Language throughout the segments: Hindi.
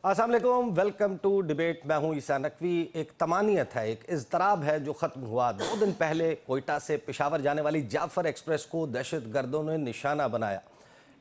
अस्सलाम वालेकुम, वेलकम टू डिबेट। मैं हूं ईसा नकवी। एक तमानियत है, एक इज़्तराब है जो ख़त्म हुआ। 2 दिन पहले कोयटा से पेशावर जाने वाली जाफ़र एक्सप्रेस को दहशत गर्दों ने निशाना बनाया।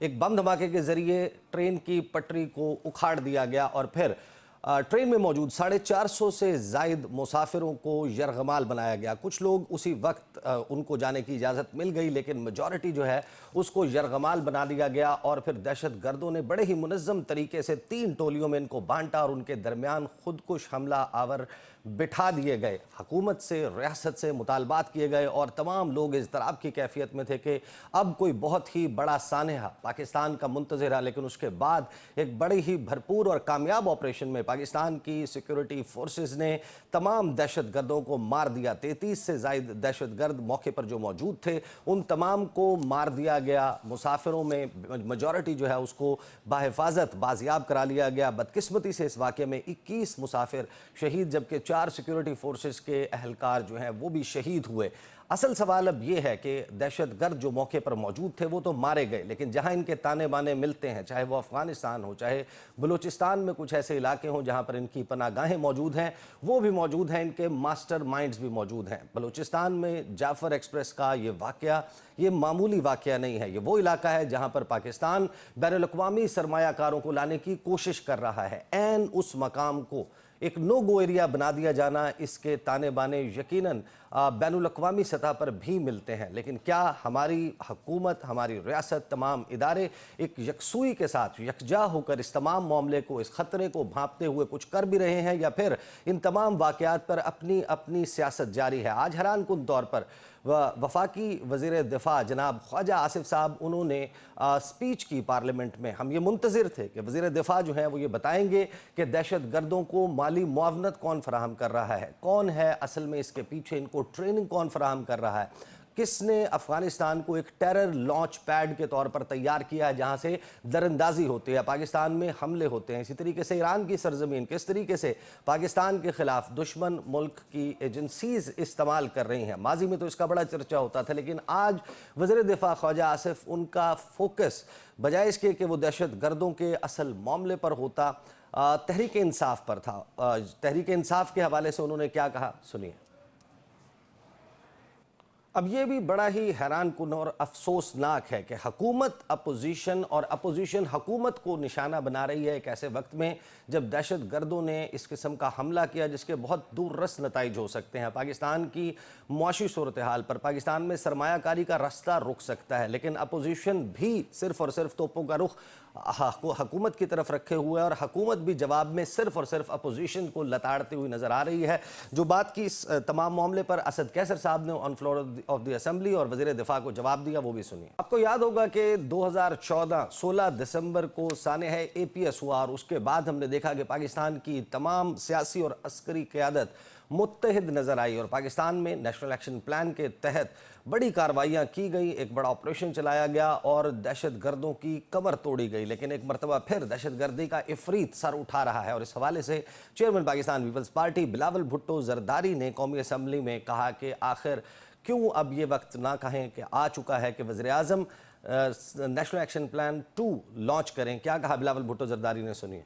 एक बम धमाके के ज़रिए ट्रेन की पटरी को उखाड़ दिया गया और फिर ट्रेन में मौजूद 450 से ज़ायद मुसाफिरों को यरगमाल बनाया गया। कुछ लोग उसी वक्त उनको जाने की इजाज़त मिल गई, लेकिन मेजॉरिटी जो है उसको यरगमाल बना दिया गया और फिर दहशत गर्दों ने बड़े ही मुनज़्ज़म तरीके से 3 टोलियों में इनको बांटा और उनके दरमियान खुदकुश हमला आवर बिठा दिए गए। हुकूमत से, रियासत से मुतालबात किए गए और तमाम लोग इज़्तिराब की कैफियत में थे कि अब कोई बहुत ही बड़ा सानहा पाकिस्तान का मुंतज़िर है। लेकिन उसके बाद एक बड़ी ही भरपूर और कामयाब ऑपरेशन में पाकिस्तान की सिक्योरिटी फोर्सेस ने तमाम दहशत गर्दों को मार दिया। 33 से ज़ायद दहशत गर्द मौके पर जो मौजूद थे उन तमाम को मार दिया गया। मुसाफिरों में मेजॉरिटी जो है उसको बाहिफाजत बाजियाब करा लिया गया। बदकिस्मती से इस वाक़े में 21 मुसाफिर शहीद, जबकि 4 सिक्योरिटी फोर्सेस के अहलकार जो हैं वो भी शहीद हुए। असल सवाल अब ये है कि दहशत गर्द जो मौके पर मौजूद थे वो तो मारे गए, लेकिन जहां इनके ताने बाने मिलते हैं, चाहे वो अफगानिस्तान हो, चाहे बलूचिस्तान में कुछ ऐसे इलाके हों जहां पर इनकी पनागाहें मौजूद हैं, वो भी मौजूद हैं, इनके मास्टर माइंड्स भी मौजूद हैं। बलूचिस्तान में जाफ़र एक्सप्रेस का ये वाक़या ये मामूली वाक़या नहीं है। ये वो इलाका है जहां पर पाकिस्तान बैनुल-अक़वामी सरमायाकारों को लाने की कोशिश कर रहा है। ऐन उस मकाम को एक नो गो एरिया बना दिया जाना, इसके ताने बाने यकीनन बैनुल-अक़वामी सतह पर भी मिलते हैं। लेकिन क्या हमारी हुकूमत, हमारी रियासत, तमाम इदारे एक यकसुई के साथ यकजा होकर इस तमाम मामले को, इस ख़तरे को भांपते हुए कुछ कर भी रहे हैं, या फिर इन तमाम वाक़यात पर अपनी अपनी सियासत जारी है? आज हैरानकुन तौर पर वफाकी वज़ीर दिफ़ा जनाब ख्वाजा आसिफ साहब उन्होंने स्पीच की पार्लियामेंट में। हम ये मुंतज़िर थे कि वज़ीर दिफ़ा जो है वो ये बताएंगे कि दहशत गर्दों को माली मुआवनत कौन फराहम कर रहा है, कौन है असल में इसके पीछे, इनको ट्रेनिंग कौन फराहम कर रहा है, किसने अफगानिस्तान को एक टेरर लॉन्च पैड के तौर पर तैयार किया है जहां से दरअंदाजी होती है, पाकिस्तान में हमले होते हैं। इसी तरीके से ईरान की सरजमीन किस तरीके से पाकिस्तान के खिलाफ दुश्मन मुल्क की एजेंसीज इस्तेमाल कर रही हैं। माजी में तो इसका बड़ा चर्चा होता था, लेकिन आज वज़ीर दिफ़ा ख्वाजा आसिफ, उनका फोकस बजाय इसके कि वो दहशत गर्दों के असल मामले पर होता, तहरीक इंसाफ पर था। तहरीक इंसाफ के हवाले से उन्होंने क्या कहा, सुनिए। अब ये भी बड़ा ही हैरानकुन और अफसोसनाक है कि हुकूमत अपोजिशन और अपोजिशन हुकूमत को निशाना बना रही है एक ऐसे वक्त में जब दहशत गर्दों ने इस किस्म का हमला किया जिसके बहुत दूर रस नताइज हो सकते हैं। पाकिस्तान की मुआशी सूरत हाल पर, पाकिस्तान में सरमायाकारी का रास्ता रुक सकता है, लेकिन अपोजिशन भी सिर्फ और सिर्फ तोपों का रुख हुकूमत की तरफ रखे हुए है और हुकूमत भी जवाब में सिर्फ और सिर्फ अपोजिशन को लताड़ती हुई नजर आ रही है। जो बात की इस तमाम मामले पर असद कैसर साहब ने on floor of the assembly और वज़ीर दिफा को जवाब दिया, वो भी सुनिए। आपको याद होगा कि 2014 16 दिसंबर को सानह APS हुआ और उसके बाद हमने देखा कि पाकिस्तान की तमाम सियासी और अस्करी क़यादत मुत्तहिद नज़र आई और पाकिस्तान में नेशनल एक्शन प्लान के तहत बड़ी कार्रवाइयाँ की गई, एक बड़ा ऑपरेशन चलाया गया और दहशत गर्दों की कमर तोड़ी गई। लेकिन एक मरतबा फिर दहशत गर्दी का इफरीत सर उठा रहा है और इस हवाले से चेयरमैन पाकिस्तान पीपल्स पार्टी बिलावल भुट्टो जरदारी ने कौमी असम्बली में कहा कि आखिर क्यों अब ये वक्त ना कहें कि आ चुका है कि वज़ीर आज़म नेशनल एक्शन प्लान 2 लॉन्च करें। क्या कहा बिलावल भुट्टो जरदारी ने, सुनिए।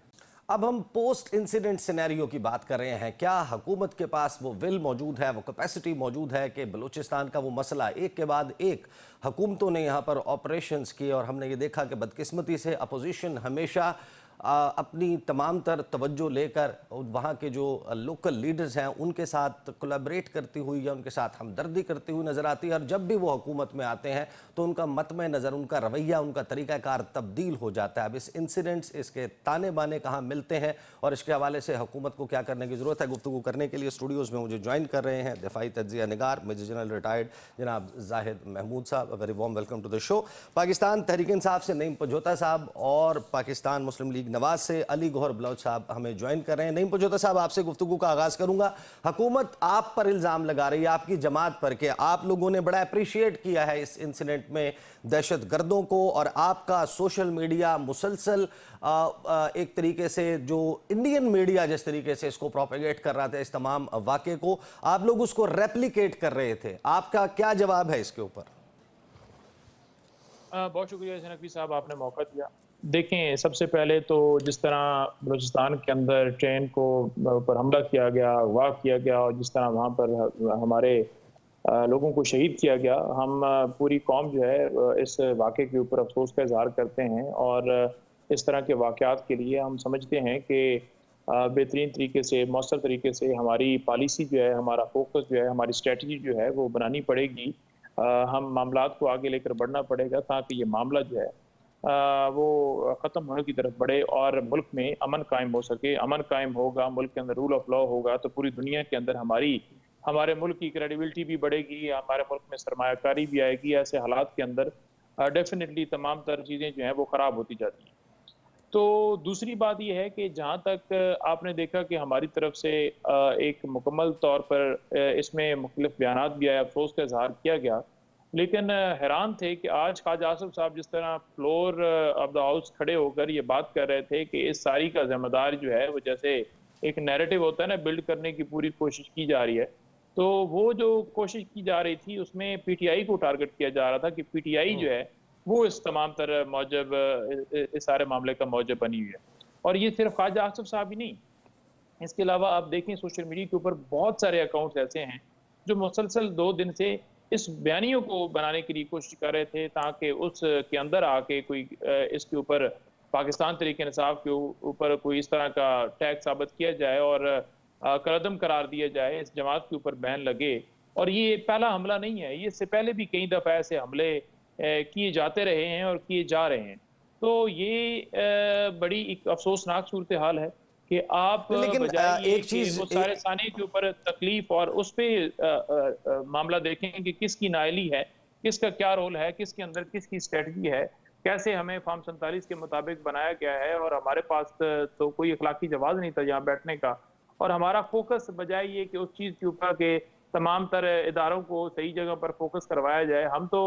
अब हम पोस्ट इंसिडेंट सिनेरियो की बात कर रहे हैं। क्या हुकूमत के पास वो विल मौजूद है, वो कैपेसिटी मौजूद है कि बलूचिस्तान का वो मसला एक के बाद एक हुकूमतों ने यहाँ पर ऑपरेशंस किए और हमने ये देखा कि बदकिस्मती से अपोजिशन हमेशा अपनी तमाम तर तवज्जो लेकर वहाँ के जो लोकल लीडर्स हैं उनके साथ कोलैबोरेट करती हुई या उनके साथ हमदर्दी करती हुई नज़र आती है और जब भी वो हुकूमत में आते हैं तो उनका मतम नज़र, उनका रवैया, उनका तरीक़ाकार तब्दील हो जाता है। अब इस इंसिडेंट्स, इसके ताने बाने कहाँ मिलते हैं और इसके हवाले से हुकूमत को क्या करने की ज़रूरत है, गुफ्तगू करने के लिए स्टूडियोज़ में मुझे ज्वाइन कर रहे हैं दिफाई तज्ज़िया निगार मेजर जनरल रिटायर्ड जनाब जाहिद महमूद साहब। Very warm welcome to the show. Pakistan Tehreek Insaf से नईम पजोता साहब और पाकिस्तान मुस्लिम लीग नवाज से अली गौहर बलोच साहब हमें ज्वाइन कर रहे हैं। नईम पजोता साहब, आपसे गुफ्तगू का आगाज करूंगा। हुकूमत आप पर इल्जाम लगा रही है, आपकी जमात पर, कि आप लोगों ने बड़ा अप्रिशिएट किया है इस इंसिडेंट में दहशत गर्दों को और आपका सोशल मीडिया मुसलसल एक तरीके से जो इंडियन मीडिया जिस तरीके से इसको प्रोपेगेट कर रहा था, इस तमाम वाक़े को आप लोग उसको रेप्लिकेट कर रहे थे। आपका क्या जवाब है इसके ऊपर? बहुत शुक्रिया नकवी साहब, आपने मौका दिया। देखें, सबसे पहले तो जिस तरह बलूचिस्तान के अंदर ट्रेन को पर हमला किया गया, अगवा किया गया और जिस तरह वहाँ पर हमारे लोगों को शहीद किया गया, हम पूरी कौम जो है इस वाक़े के ऊपर अफ़सोस का इज़हार करते हैं और इस तरह के वाक़यात के लिए हम समझते हैं कि बेहतरीन तरीके से, मौसर तरीके से हमारी पॉलिसी जो है, हमारा फ़ोकस जो है, हमारी स्ट्रैटेजी जो है वो बनानी पड़ेगी। हम मामलात को आगे लेकर बढ़ना पड़ेगा ताकि ये मामला जो है वो ख़त्म होने की तरफ बढ़े और मुल्क में अमन कायम हो सके। अमन कायम होगा, मुल्क के अंदर रूल ऑफ़ लॉ होगा तो पूरी दुनिया के अंदर हमारे मुल्क की क्रेडिबिलिटी भी बढ़ेगी, हमारे मुल्क में सरमायाकारी भी आएगी। ऐसे हालात के अंदर डेफ़िनेटली तमाम तर चीज़ें जो हैं वो ख़राब होती जाती हैं। तो दूसरी बात ये है कि जहाँ तक आपने देखा कि हमारी तरफ से एक मुकम्मल तौर पर इसमें मुख्तलिफ बयानात भी आए, अफ़सोस का इज़हार किया गया। लेकिन हैरान थे कि आज ख्वाजा आसिफ साहब जिस तरह फ्लोर ऑफ द हाउस खड़े होकर ये बात कर रहे थे कि इस सारी का ज़िम्मेदार जो है वो जैसे एक नैरेटिव होता है ना, बिल्ड करने की पूरी कोशिश की जा रही है। तो वो जो कोशिश की जा रही थी उसमें पीटीआई को टारगेट किया जा रहा था कि पीटीआई जो है वो इस तमाम तर मौजब इस सारे मामले का मौजब बनी हुई है। और ये सिर्फ ख्वाजा आसिफ साहब ही नहीं, इसके अलावा आप देखें सोशल मीडिया के ऊपर बहुत सारे अकाउंट्स ऐसे हैं जो मुसलसल 2 दिन से इस बयानियों को बनाने की कोशिश कर रहे थे ताकि उसके अंदर आके कोई इसके ऊपर पाकिस्तान तरीके इंसाफ के ऊपर कोई इस तरह का टैग साबित किया जाए और कलअदम करार दिया जाए, इस जमात के ऊपर बैन लगे। और ये पहला हमला नहीं है, ये इससे पहले भी कई दफ़ा ऐसे हमले किए जाते रहे हैं और किए जा रहे हैं। तो ये बड़ी एक अफ़सोसनाक सूरत हाल है कि आप लेकिन बजाय ये एक कि चीज वो सारे साने के ऊपर तकलीफ और उस पे मामला देखें कि किसकी नाअहली है, किसका क्या रोल है, किसके अंदर किसकी स्ट्रेटजी है, कैसे हमें फ़ॉर्म 47 के मुताबिक बनाया गया है और हमारे पास तो कोई अखलाकी जवाज़ नहीं था यहाँ बैठने का। और हमारा फ़ोकस बजाय ये कि उस चीज़ के ऊपर के तमाम तर इदारों को सही जगह पर फ़ोकस करवाया जाए, हम तो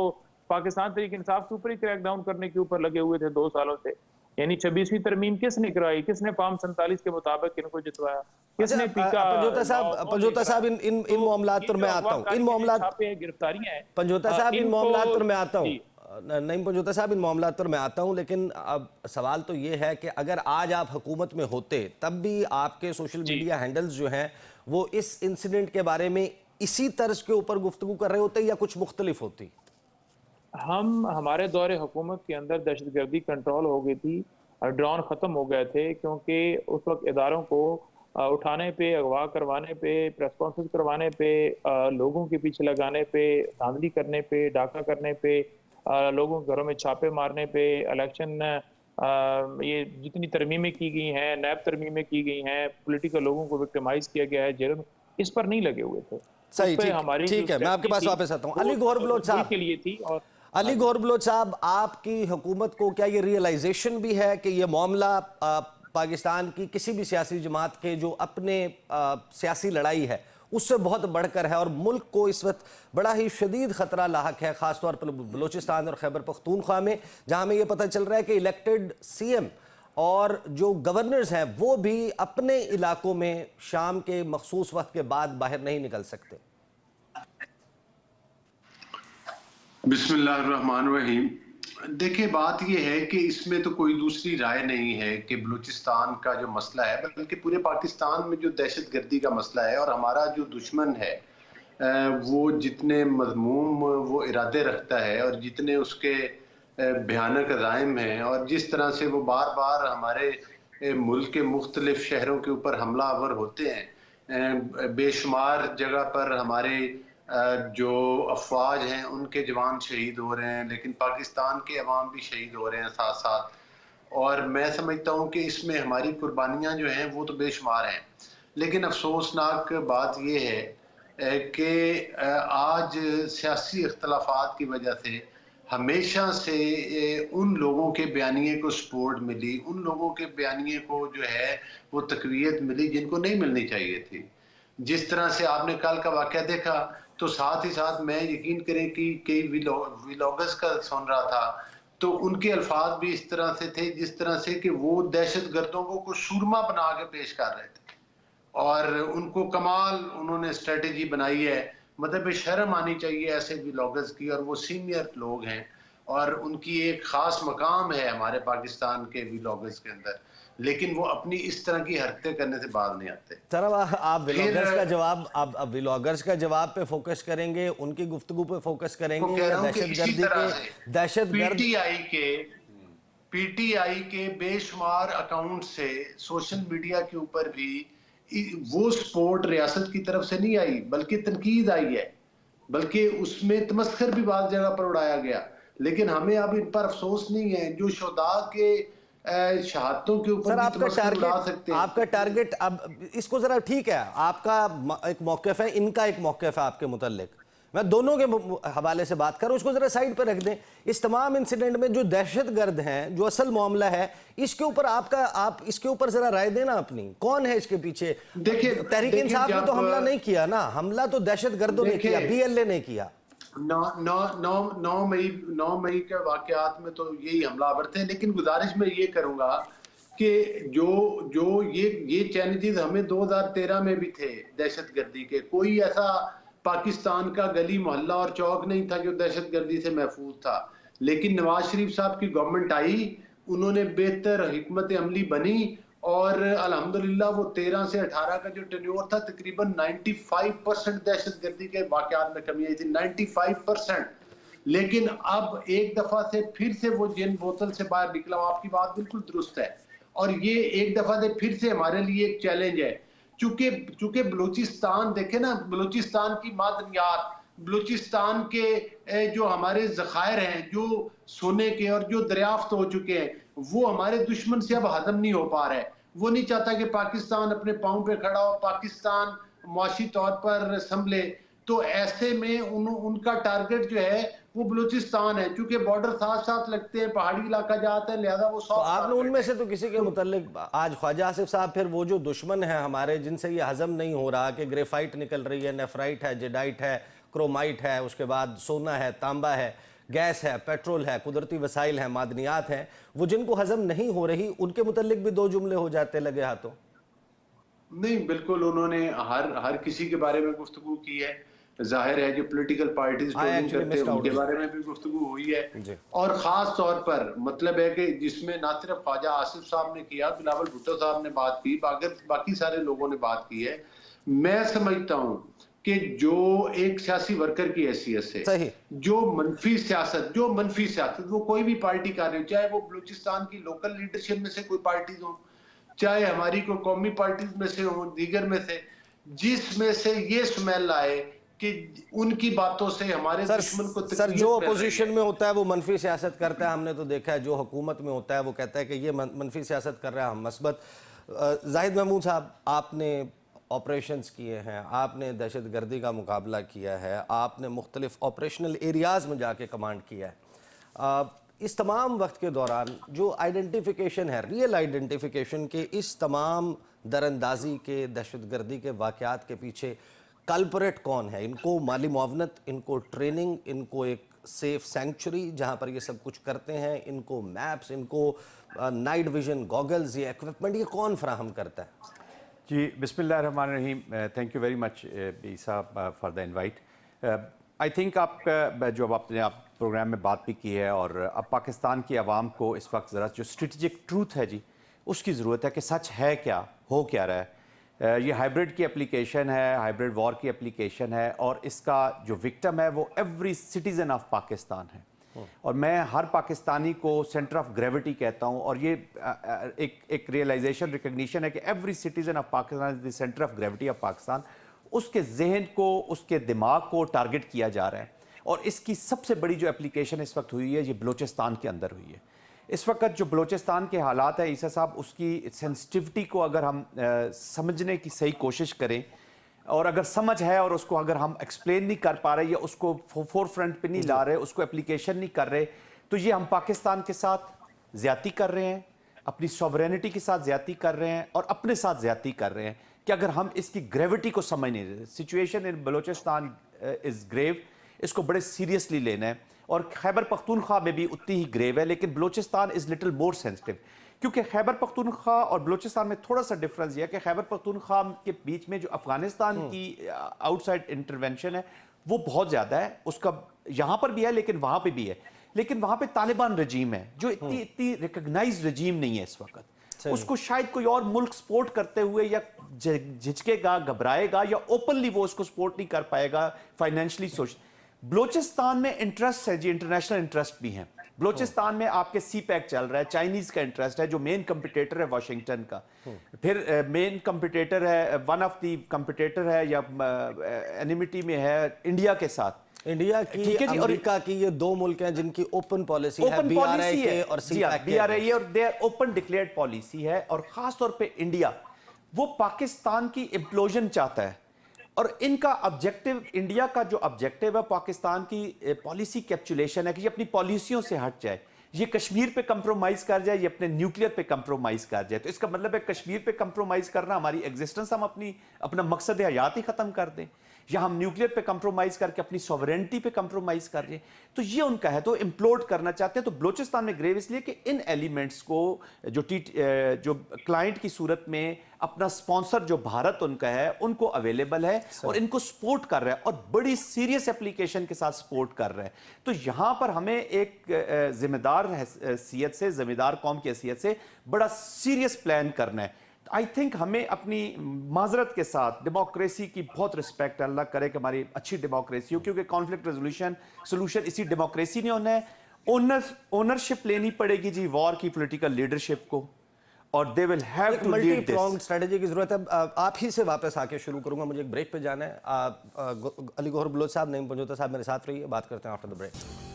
पाकिस्तान तहरीक इंसाफ के ऊपर ही क्रैक डाउन करने के ऊपर लगे हुए थे 2 सालों से। यानी 26वीं तरमीम किसने करवाई? किसने फ़ॉर्म 47 के मुताबिक इनको जितवाया? अच्छा किसने पीका पंजोता लेकर साहब आया? इन तो मामलात ये पर जो मैं आता हूँ, इन अगवाकारी के जो मामलात छापे हैं, गिरफ्तारियाँ हैं पंजोता साहब इन इनको मामलात पर मैं आता हूँ। जी। नहीं पंजोता साहब इन मामलात पर मैं आता हूँ, लेकिन अब सवाल तो ये है कि अगर आज आप हुकूमत में होते तब भी आपके सोशल जी। मीडिया हैंडल्स जो हैं वो इस इंसिडेंट के बारे में इसी तर्ज के ऊपर गुफ्तगू कर रहे होते या कुछ मुख्तलिफ होती? हमारे दौरे हुकूमत के अंदर दहशतगर्दी कंट्रोल हो गई थी, ड्रोन ख़त्म हो गए थे क्योंकि उस वक़्त इदारों को उठाने पे, अगवा करवाने पे, प्रेस कॉन्फ्रेंस करवाने पे, लोगों के पीछे लगाने पे, धांधली करने पे, डाका करने पे, लोगों के घरों में छापे मारने पे, इलेक्शन ये जितनी तरमीमें की गई हैं, नैब तरमीमें की गई हैं, पॉलिटिकल लोगों को विक्टिमाइज़ किया गया है, जेलों में, इस पर नहीं लगे हुए थे। उस सही, पे ठीक हमारी जो ठीक है, मैं आपके स्ट्रैटेजी पास थी, वापस आता हूँ। वो अली गौहर बलोच मुल्क साहब, के लिए थी और हाँ अली जी। गौहर बलोच साहब, आपकी हुकूमत को क्या ये रियलाइजेशन भी है कि ये मामला पाकिस्तान की किसी भी सियासी जमात के जो अपने सियासी लड़ाई है उससे बहुत बढ़कर है और मुल्क को इस वक्त बड़ा ही शदीद ख़तरा लाहक है, ख़ासतौर पर बलूचिस्तान और खैबर पख्तूनख्वा में, जहाँ हमें ये पता चल रहा है कि इलेक्टेड सीएम और जो गवर्नर्स हैं वो भी अपने इलाकों में शाम के मखसूस वक्त के बाद बाहर नहीं निकल सकते। बिस्मिल्लाहिर्रहमानिर्रहीम। देखिए, बात यह है कि इसमें तो कोई दूसरी राय नहीं है कि बलूचिस्तान का जो मसला है, बल्कि पूरे पाकिस्तान में जो दहशतगर्दी का मसला है और हमारा जो दुश्मन है वो जितने मज़मूम वो इरादे रखता है और जितने उसके भयानक अज़ाइम हैं और जिस तरह से वो बार बार हमारे मुल्क के मुख्तलिफ शहरों के ऊपर हमलावर होते हैं, बेशुमार जगह पर हमारे जो अफवाज हैं उनके जवान शहीद हो रहे हैं, लेकिन पाकिस्तान के अवाम भी शहीद हो रहे हैं साथ साथ। और मैं समझता हूँ कि इसमें हमारी कुर्बानियाँ जो हैं वो तो बेशुमार हैं, लेकिन अफसोसनाक बात यह है कि आज सियासी इख्तलाफात की वजह से हमेशा से उन लोगों के बयानिए को सपोर्ट मिली, उन लोगों के बयानिए को जो है वो तकवीयत मिली जिनको नहीं मिलनी चाहिए थी। जिस तरह से आपने कल का वाक़या देखा, तो साथ ही साथ मैं यकीन करें कि कई व्लॉगर्स का सुन रहा था, तो उनके अल्फाज भी इस तरह से थे जिस तरह से कि वो दहशतगर्दों को सूरमा बना के पेश कर रहे थे और उनको कमाल उन्होंने स्ट्रेटेजी बनाई है। मतलब शर्म आनी चाहिए ऐसे व्लॉगर्स की, और वो सीनियर लोग हैं और उनकी एक खास मकाम है हमारे पाकिस्तान के व्लॉगर्स के अंदर, लेकिन वो अपनी इस तरह की हरकतें करने से बाज नहीं आते। सर अब आप फिर व्लॉगर्स का जवाब, अब व्लॉगर्स का जवाब पे फोकस करेंगे, उनकी गुफ्तगू पे फोकस वो करेंगे, कह या रहा हूं कि इसी तरह से दहशतगर्द? पीटीआई के बेशुमार अकाउंट से सोशल मीडिया के ऊपर भी वो सपोर्ट रियासत की तरफ से नहीं आई, बल्कि तनकीद आई है, बल्कि उसमें तमस्खर भी बाद जगह पर उड़ाया गया। लेकिन हमें अब इन पर अफसोस नहीं है, जो शुहदा के शहादतों के ऊपर सर भी आपका तमस्खर उड़ा सकते हैं। आपका टारगेट, अब इसको जरा ठीक है, आपका एक मौक़िफ़ है, इनका एक मौक़िफ़ है आपके मुतल्लिक, मैं दोनों के हवाले से बात कर रहा हूं, उसको जरा साइड पर रख दें। इस तमाम इंसिडेंट में जो दहशतगर्द हैं, जो असल मामला है, इसके ऊपर आप इसके ऊपर जरा राय देना अपनी, कौन है इसके पीछे? देखिए, तहरीक इंसाफ ने तो हमला नहीं किया ना, हमला तो दहशतगर्दों ने किया, बीएलए ने किया। 9 मई के वाकयात में तो यही हमलावर थे। लेकिन गुजारिश मैं ये करूंगा कि जो ये चैलेंजेस हमें 2013 में भी थे दहशतगर्दी के, कोई ऐसा पाकिस्तान का गली मोहल्ला और चौक नहीं था जो दहशतगर्दी से महफूज था। लेकिन नवाज शरीफ साहब की गवर्नमेंट आई, उन्होंने बेहतर हिकमत अमली बनी और अल्हम्दुलिल्लाह वो 13 से 18 का जो टेन्योर था, तकरीबन 95% दहशतगर्दी के वाकयात में कमी आई थी, 95%। लेकिन अब एक दफा से फिर से वो जिन बोतल से बाहर निकला, आपकी बात बिल्कुल दुरुस्त है, और ये एक दफा से फिर से हमारे लिए एक चैलेंज है। चूंकि बलूचिस्तान देखे ना, बलूचिस्तान की मादनियात, बलूचिस्तान के जो हमारे जखायर हैं, जो सोने के और जो दरियाफ्त हो चुके हैं, वो हमारे दुश्मन से अब हजम नहीं हो पा रहा है। वो नहीं चाहता कि पाकिस्तान अपने पांव पे खड़ा हो, पाकिस्तान मुआशी तौर पर संभले। तो ऐसे में उनका टारगेट जो है वो बलूचिस्तान है, क्योंकि बॉर्डर साथ साथ लगते हैं, पहाड़ी इलाका जाता है, लिहाजा वो तो आपने उनमें से तो किसी के मुतल्लिक आज ख्वाजा आसिफ साहब, फिर वो जो दुश्मन है हमारे, जिनसे ये हजम नहीं हो रहा कि ग्रेफाइट निकल रही है, नेफ्राइट है, जेडाइट है, क्रोमाइट है, उसके बाद सोना है, तांबा है, गैस है, पेट्रोल है, कुदरती वसाइल है, मादनियात हैं, वो जिनको हजम नहीं हो रही, उनके मुतल्लिक भी दो जुमले हो जाते लगे हाथों? नहीं, बिल्कुल उन्होंने हर किसी के बारे में गुफ्तगू की है। जाहिर है जो पॉलिटिकल पार्टीज ट्रोलिंग करते हैं उनके बारे में भी गुफ्तगू हुई है। और खास तौर पर मतलब है कि जिसमें ना सिर्फ ख्वाजा आसिफ साहब ने किया, बिलावल भुट्टो साहब ने बात की, बाकी सारे लोगों ने बात की है। मैं समझता हूं कि जो एक सियासी वर्कर की हैसियत से जो मनफी सियासत वो कोई भी पार्टी कर रही हो, चाहे वो बलूचिस्तान की लोकल लीडरशिप में से कोई पार्टी हो, चाहे हमारी को कौमी पार्टीज में से हो, दीगर में से, जिसमें से ये स्मेल आए कि उनकी बातों से हमारे दुश्मन को सर जो अपोजिशन में होता है वो मनफी सियासत करता है, हमने तो देखा है, जो हुकूमत में होता है वो कहता है कि ये मनफी सियासत कर रहा है, हम मस्बत। जाहिद महमूद साहब, आपने ऑपरेशंस किए हैं, आपने दहशतगर्दी का मुकाबला किया है, आपने मुख्तलिफ ऑपरेशनल एरियाज़ में जाके कमांड किया है, इस तमाम वक्त के दौरान जो आइडेंटिफिकेशन है, रियल आइडेंटिफिकेशन के इस तमाम दरअंदाजी के, दहशतगर्दी के वाक़यात के पीछे कल्परेट कौन है? इनको माली मुआवनत, इनको ट्रेनिंग, इनको एक सेफ सेंचुरी जहाँ पर ये सब कुछ करते हैं, इनको मैप्स, इनको नाइट विजन गॉगल्स, ये इक्विपमेंट, ये कौन फराहम करता है? जी, बिस्मिल्लाहिर्रहमानिर्रहीम, thank you very much Isa for the invite. I think आपने प्रोग्राम में बात भी की है, और अब पाकिस्तान की आवाम को इस वक्त ज़रा जो स्ट्रेटजिक ट्रूथ है जी, उसकी ज़रूरत है कि सच है क्या, हो क्या रहा है। ये हाइब्रिड की एप्लीकेशन है, हाइब्रिड वॉर की एप्लीकेशन है, और इसका जो विक्टिम है वो एवरी सिटीज़न ऑफ पाकिस्तान है। और मैं हर पाकिस्तानी को सेंटर ऑफ ग्रेविटी कहता हूँ, और ये एक रियलाइजेशन, रिकग्निशन है कि every citizen of Pakistan is the centre of gravity of Pakistan. उसके जहन को, उसके दिमाग को टारगेट किया जा रहा है, और इसकी सबसे बड़ी जो एप्लीकेशन इस वक्त हुई है ये बलूचिस्तान के अंदर हुई है। इस वक्त जो बलूचिस्तान के हालात है ईसा साहब, उसकी सेंसिटिविटी को अगर हम समझने की सही कोशिश करें, और अगर समझ है और उसको अगर हम एक्सप्लेन नहीं कर पा रहे या उसको फोर फ्रंट पे नहीं ला रहे, उसको एप्लीकेशन नहीं कर रहे, तो ये हम पाकिस्तान के साथ ज़्यादती कर रहे हैं, अपनी सॉवरेनिटी के साथ ज़्यादती कर रहे हैं, और अपने साथ ज़्यादती कर रहे हैं कि अगर हम इसकी ग्रेविटी को समझ नहीं रहे। Situation in Balochistan is grave, इसको बड़े सीरियसली लेना है, और खैबर पख्तूनख्वा में भी उतनी ही ग्रेव है, लेकिन Balochistan is little more sensitive, क्योंकि खैबर पख्तूनख्वा और बलूचिस्तान में थोड़ा सा डिफरेंस यह है कि खैबर पख्तूनख्वा के बीच में जो अफगानिस्तान की आउटसाइड इंटरवेंशन है वो बहुत ज़्यादा है, उसका यहाँ पर भी है लेकिन वहाँ पे भी है। लेकिन वहां पे तालिबान रजीम है जो इतनी रिकॉग्नाइज्ड रजीम नहीं है इस वक्त। उसको शायद कोई और मुल्क सपोर्ट करते हुए या झिझकेगा, घबराएगा, या ओपनली वो उसको सपोर्ट नहीं कर पाएगा फाइनेंशियली। बलोचिस्तान में इंटरेस्ट है जी, इंटरनेशनल इंटरेस्ट भी है। बलोचिस्तान में आपके सी पैक चल रहा है, चाइनीज का इंटरेस्ट है जो मेन कंपिटिटर है वाशिंगटन का। फिर मेन कंपिटिटर है, वन ऑफ द कंपिटिटर है या एनिमिटी में है इंडिया के साथ। इंडिया की, अमेरिका की, ये दो मुल्क हैं जिनकी ओपन पॉलिसी है, बीआरआई के और सीपैक के। बीआरआई और देयर ओपन डिक्लेयर्ड पॉलिसी है। और खास तौर पे इंडिया वो पाकिस्तान की इम्प्लोजन चाहता है, और इनका ऑब्जेक्टिव, इंडिया का जो ऑब्जेक्टिव है पाकिस्तान की पॉलिसी कैप्चुलेशन है कि ये अपनी पॉलिसियों से हट जाए, ये कश्मीर पे कंप्रोमाइज कर जाए, ये अपने न्यूक्लियर पे कंप्रोमाइज कर जाए। तो इसका मतलब है कश्मीर पे कंप्रोमाइज करना हमारी एग्जिस्टेंस, हम अपना मकसद हयात ही खत्म कर दें, या हम न्यूक्लियर पे कंप्रोमाइज करके अपनी सॉवरेनिटी पे कंप्रोमाइज कर रहे हैं। तो ये उनका है, तो इम्प्लोड करना चाहते हैं। तो बलोचिस्तान में ग्रेव इसलिए कि इन एलिमेंट्स को जो क्लाइंट की सूरत में अपना स्पॉन्सर जो भारत उनका है उनको अवेलेबल है और इनको सपोर्ट कर रहा है, और बड़ी सीरियस एप्लीकेशन के साथ सपोर्ट कर रहा है। तो यहां पर हमें एक जिम्मेदार हैसियत से, जिम्मेदार कौम की हैसियत से बड़ा सीरियस प्लान करना है। आई थिंक हमें अपनी माजरत के साथ डेमोक्रेसी की बहुत रिस्पेक्ट, अल्लाह करे कि हमारी अच्छी डेमोक्रेसी हो, क्योंकि कॉन्फ्लिक्ट रेजोल्यूशन सोल्यूशन इसी डेमोक्रेसी नहीं होना है। ओनरशिप लेनी पड़ेगी जी वॉर की, पॉलिटिकल लीडरशिप को, और they will have to lead this. Multi pronged strategy की जरूरत है। आप ही से वापस आके शुरू करूंगा, मुझे एक ब्रेक पे जाना है। अली गौहर बलोच साहब, नईम पंजोता साहब मेरे साथ रहिए, बात करते हैं after the break.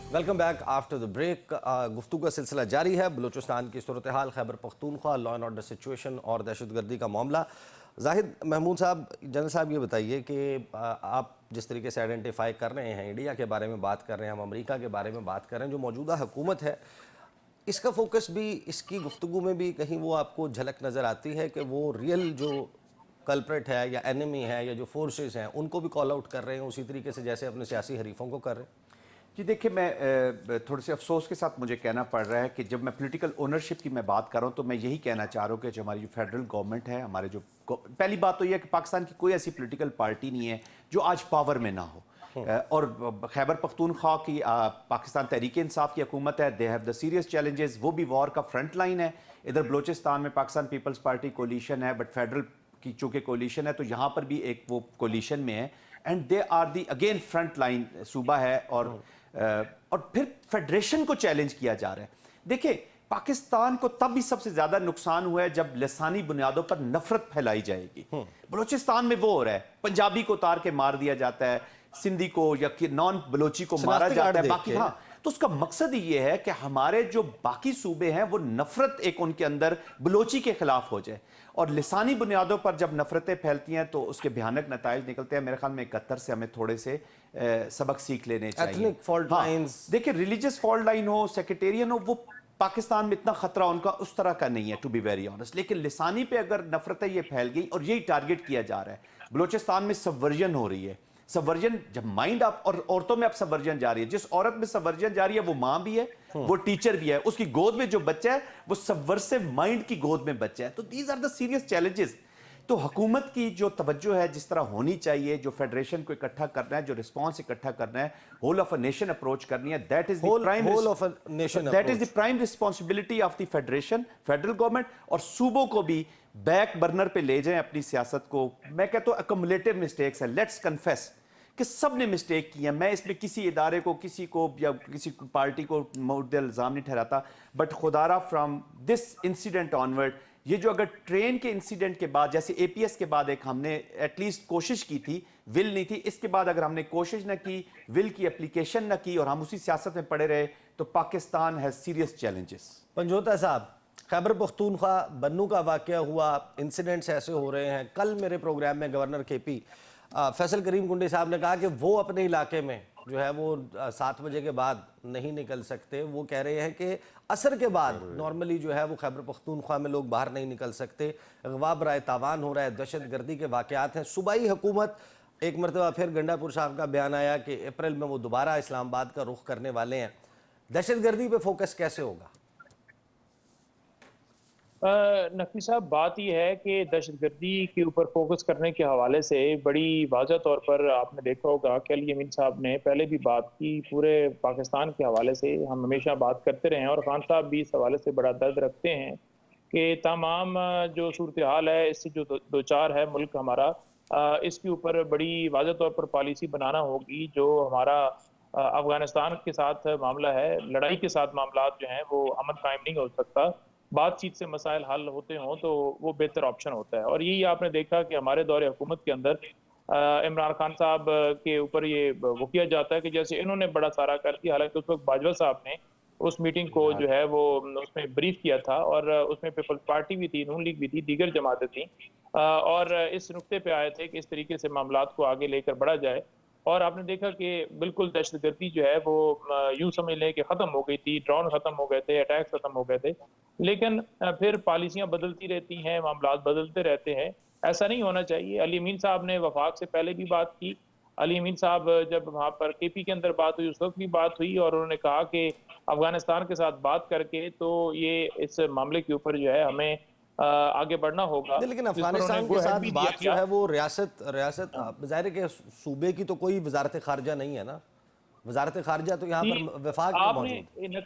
Welcome back after the break. गुफ्तगू का सिलसिला जारी है। बलूचिस्तान की सूरत हाल, Khyber Pakhtunkhwa, law and order situation और दहशतगर्दी का मामला। जाहिद महमूद साहब, जनरल साहब, ये बताइए कि आप जिस तरीके से आइडेंटिफाई कर रहे हैं, इंडिया के बारे में बात कर रहे हैं, हम अमेरिका के बारे में बात कर रहे हैं, जो मौजूदा हुकूमत है इसका फोकस भी, इसकी गुफ्तगू में भी कहीं वो आपको झलक नज़र आती है कि वो रियल जो कल्प्रेट है या एनिमी है या जो फोर्सेस हैं उनको भी कॉल आउट कर रहे हैं उसी तरीके से जैसे अपने सियासी हरीफों को कर रहे हैं? जी देखिए, मैं थोड़े से अफसोस के साथ मुझे कहना पड़ रहा है कि जब मैं पॉलिटिकल ओनरशिप की मैं बात कर रहा हूँ तो मैं यही कहना चाह रहा हूँ कि जो हमारी जो फेडरल गवर्नमेंट है, हमारे जो पहली बात तो यह है कि पाकिस्तान की कोई ऐसी पॉलिटिकल पार्टी नहीं है जो आज पावर में ना हो। और खैबर पख्तूनख्वा की पाकिस्तान तहरीक इंसाफ की हुकूमत है, they have the serious challenges, वो भी वॉर का फ्रंट लाइन है। इधर बलोचिस्तान में पाकिस्तान पीपल्स पार्टी कोलिशन है, बट फेडरल की चूंकि कोलिशन है तो यहाँ पर भी एक वो कोलिशन में है, and they are the again front line सूबा है। और फिर फेडरेशन को चैलेंज किया जा रहा है। देखिए, पाकिस्तान को तब भी सबसे ज्यादा नुकसान हुआ है जब लसानी बुनियादों पर नफरत फैलाई जाएगी। बलोचिस्तान में वो हो रहा है, पंजाबी को उतार के मार दिया जाता है, सिंधी को या नॉन बलोची को मारा जाता है, बाकी हाँ। तो उसका मकसद ये है कि हमारे जो बाकी सूबे हैं वो नफरत एक उनके अंदर बलोची के खिलाफ हो जाए। और लिसानी बुनियादों पर जब नफरतें फैलती हैं तो उसके भयानक नताइज निकलते हैं। मेरे ख्याल में 71 से हमें थोड़े से सबक सीख लेने चाहिए। देखिए, रिलीजियस फॉल्ट लाइन हो, सेक्रेटेरियन हो, वो पाकिस्तान में इतना खतरा उनका उस तरह का नहीं है, टू बी वेरी ऑनेस्ट। लेकिन लिसानी पे अगर नफरतें ये फैल गई और यही टारगेट किया जा रहा है, बलोचिस्तान में सबवर्जन हो रही है। सबवर्जन जब माइंड आप, और औरतों में अब सबवर्जन जा रही है, जिस औरत में सबवर्जन जा रही है वो मां भी है, वो टीचर भी है, उसकी गोद में जो बच्चा है वो सबवर्सिव माइंड की गोद में बच्चा है। तो these are the serious challenges. तो हुकूमत की जो तवज्जो है जिस तरह होनी चाहिए, जो फेडरेशन को इकट्ठा करना है, जो रिस्पॉन्स इकट्ठा करना है, whole of a nation approach करनी है, that is the prime responsibility of the federation, federal government. और सूबों को भी बैक बर्नर पे ले जाएं अपनी सियासत को। मैं कहता हूं अक्युमुलेटिव मिस्टेक्स है, लेट्स कन्फेस कि सब ने मिस्टेक की है। मैं इसमें किसी इदारे को, किसी को या किसी पार्टी को मुद्दे इल्जाम नहीं ठहराता, बट खुदारा फ्रॉम दिस इंसिडेंट ऑनवर्ड, ये जो अगर ट्रेन के इंसिडेंट के बाद, जैसे एपीएस के बाद एक हमने एटलीस्ट कोशिश की थी, विल नहीं थी, इसके बाद अगर हमने कोशिश न की, विल की एप्लीकेशन न की और हम उसी सियासत में पड़े रहे, तो Pakistan has serious challenges. Panjota साहब, खैबर पख्तूनख्वा बन्नू का वाकया हुआ, इंसिडेंट्स ऐसे हो रहे हैं। कल मेरे प्रोग्राम में गवर्नर केपी फैसल करीम कुंडी साहब ने कहा कि वो अपने इलाके में जो है वो 7 बजे के बाद नहीं निकल सकते। वो कह रहे हैं कि असर के बाद नॉर्मली जो है वो खैबर पख्तूनख्वा में लोग बाहर नहीं निकल सकते। अगवा बराए तावान हो रहा है, दहशत गर्दी के वाकयात हैं। सूबाई हुकूमत, एक मरतबा फिर गंडापुर साहब का बयान आया कि अप्रैल में वो दोबारा इस्लामाबाद का रुख करने वाले हैं। दहशत गर्दी पे फोकस कैसे होगा? नकवी साहब, बात यह है कि दहशतगर्दी के ऊपर फोकस करने के हवाले से बड़ी वाज़ह तौर पर आपने देखा होगा कि अली अमीन साहब ने पहले भी बात की। पूरे पाकिस्तान के हवाले से हम हमेशा बात करते रहे हैं और खान साहब भी इस हवाले से बड़ा दर्द रखते हैं कि तमाम जो सूरत हाल है, इससे जो दो चार है मुल्क हमारा, इसके ऊपर बड़ी वाज़ह तौर पर पॉलिसी बनाना होगी। जो हमारा अफगानिस्तान के साथ मामला है, लड़ाई के साथ मामला जो हैं वो अमन कायम नहीं हो सकता। बातचीत से मसाइल हल होते हों तो वो बेहतर ऑप्शन होता है। और यही आपने देखा कि हमारे दौरे हुकूमत के अंदर इमरान खान साहब के ऊपर ये वो किया जाता है कि जैसे इन्होंने बड़ा सारा कर दिया, हालांकि उस वक्त बाजवा साहब ने उस मीटिंग को जो है वो उसमें ब्रीफ किया था और उसमें पीपल्स पार्टी भी थी, नून लीग भी थी, दीगर जमातें थी और इस नुक्ते पे आए थे कि इस तरीके से मामलात को आगे लेकर बढ़ा जाए। और आपने देखा कि बिल्कुल दहशतगर्दी जो है वो यूं समझ लें कि ख़त्म हो गई थी, ड्रोन ख़त्म हो गए थे, अटैक्स ख़त्म हो गए थे। लेकिन फिर पॉलिसियां बदलती रहती हैं, मामलात बदलते रहते हैं। ऐसा नहीं होना चाहिए। अली अमीन साहब ने वफाक से पहले भी बात की। अली अमीन साहब जब वहाँ पर केपी के अंदर बात हुई, उस वक्त भी बात हुई और उन्होंने कहा कि अफगानिस्तान के साथ बात करके तो ये इस मामले के ऊपर जो है हमें आगे बढ़ना होगा। नहीं, लेकिन जिस पर अफगानिस्तान उन्होंने के गो अहेड साथ भी दिया बात जो गया। है वो रियासत रियासत ज़ाहिर है कि सूबे की तो कोई वजारत खारजा नहीं है ना। वजारत खारजा तो यहाँ जी, पर वफाक में आपने मौजूद।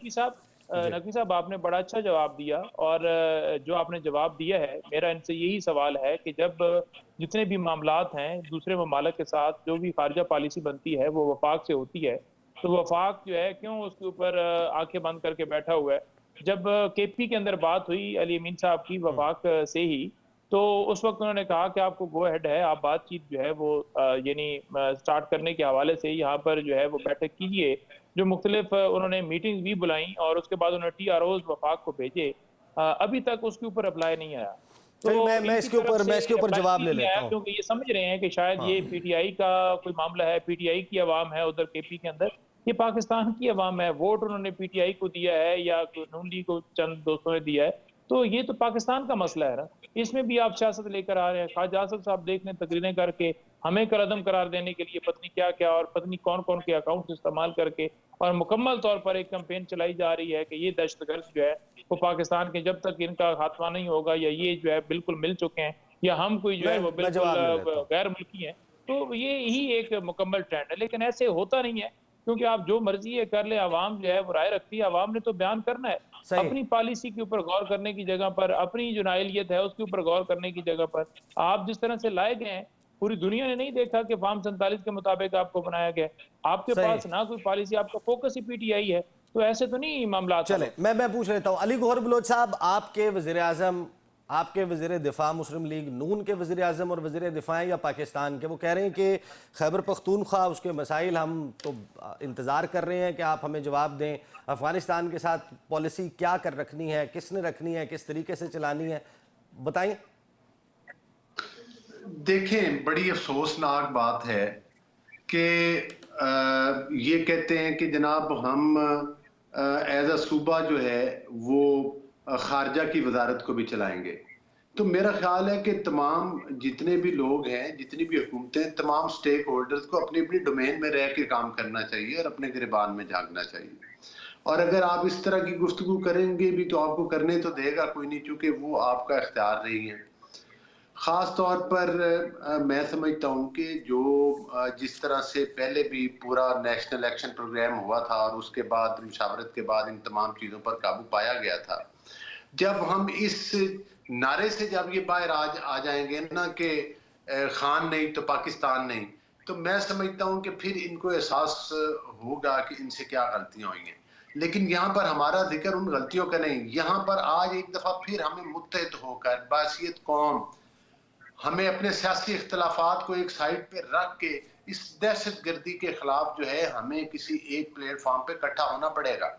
नकवी साहब आपने बड़ा अच्छा जवाब दिया और जो आपने जवाब दिया है, मेरा इनसे यही सवाल है कि जब जितने भी मामलात हैं दूसरे ममालिक के साथ, जो भी खारजा पॉलिसी बनती है वो वफाक से होती है, तो वफाक जो है क्यों उसके ऊपर आंखें बंद करके बैठा हुआ है। जब केपी के अंदर बात हुई अली अमीन साहब की वफाक से ही, तो उस वक्त उन्होंने कहा कि आपको गो अहेड है, आप बातचीत जो है वो यानी स्टार्ट करने के हवाले से यहाँ पर जो है वो बैठक कीजिए। जो मुख्तलिफ उन्होंने मीटिंग भी बुलाई और उसके बाद उन्होंने TROs वफाक को भेजे। अभी तक उसके ऊपर अप्लाई नहीं आया। तो चलिए मैं इनकी तरफ से इसके ऊपर अप्लाई जवाब ले नहीं लेता आया हूँ। क्योंकि ये समझ रहे हैं कि शायद ये PTI का कोई मामला है, PTI की अवाम है उधर केपी के अंदर, ये पाकिस्तान की अवाम है। वोट उन्होंने PTI को दिया है या नून लीग को चंद दोस्तों ने दिया है, तो ये तो पाकिस्तान का मसला है ना। इसमें भी आप सियासत लेकर आ रहे हैं। ख्वाजा आसिफ साहब देख लें, तकरीरें करके हमें कलअदम करार देने के लिए पत्नी क्या क्या और पत्नी कौन कौन के अकाउंट इस्तेमाल करके और मुकम्मल तौर पर एक कैंपेन चलाई जा रही है कि ये दहशतगर्द जो है वो पाकिस्तान के जब तक इनका खात्मा नहीं होगा या ये जो है बिल्कुल मिल चुके हैं या हम कोई जो है वो मैं जवाब ले लेता हूँ। गैर मुल्की हैं, तो ये ही एक मुकम्मल ट्रेंड है। लेकिन ऐसे होता नहीं है क्योंकि आप जो मर्जी है कर ले, आवाम जो है वो राय रखती है, आवाम ने तो बयान करना है। सही। अपनी पॉलिसी के ऊपर गौर करने की जगह पर, अपनी जो नाइलियत है उसके ऊपर गौर करने की जगह पर आप जिस तरह से लाए गए हैं, पूरी दुनिया ने नहीं देखा कि फार्म 47 के मुताबिक आपको बनाया गया। आपके सही। पास ना कोई पॉलिसी, आपका फोकस ही PTI है, तो ऐसे तो नहीं मामला। चले मैं पूछ लेता हूँ, अली गौहर बलोच साहब, आपके वज़ीर आज़म, आपके वज़ीर दिफा मुस्लिम लीग नून के वज़ीर आज़म और वज़ीर दिफा हैं या पाकिस्तान के, वो कह रहे हैं कि खैबर पख्तूनख्वा उसके मसाइल हम तो इंतज़ार कर रहे हैं कि आप हमें जवाब दें। अफ़गानिस्तान के साथ पॉलिसी क्या कर रखनी है, किसने रखनी है, किस तरीके से चलानी है, बताएं। देखें, बड़ी अफसोसनाक बात है कि ये कहते हैं कि जनाब हम एज अ सूबा जो है वो खारजा की वजारत को भी चलाएंगे। तो मेरा ख्याल है कि तमाम जितने भी लोग हैं, जितनी भी हुकूमतें, तमाम स्टेक होल्डर्स को अपनी अपनी डोमेन में रह के काम करना चाहिए और अपने गिरबान में झांकना चाहिए। और अगर आप इस तरह की गुफ्तगू करेंगे भी तो आपको करने तो देगा कोई नहीं, चूंकि वो आपका इख्तियार नहीं है। ख़ास तौर पर मैं समझता हूँ कि जो जिस तरह से पहले भी पूरा नेशनल एक्शन प्रोग्राम हुआ था और उसके बाद मुशावरत के बाद इन तमाम चीज़ों पर काबू पाया गया था, जब हम इस नारे से जब ये बाहर आ जाएंगे ना कि खान नहीं तो पाकिस्तान नहीं, तो मैं समझता हूँ कि फिर इनको एहसास होगा कि इनसे क्या गलतियाँ हुई हैं। लेकिन यहाँ पर हमारा जिक्र उन गलतियों का नहीं, यहाँ पर आज एक दफ़ा फिर हमें मुत्तहिद होकर बासियत कौम, हमें अपने सियासी इख्तलाफात को एक साइड पे रख के इस दहशतगर्दी के खिलाफ जो है हमें किसी एक प्लेटफॉर्म पे इकट्ठा होना पड़ेगा।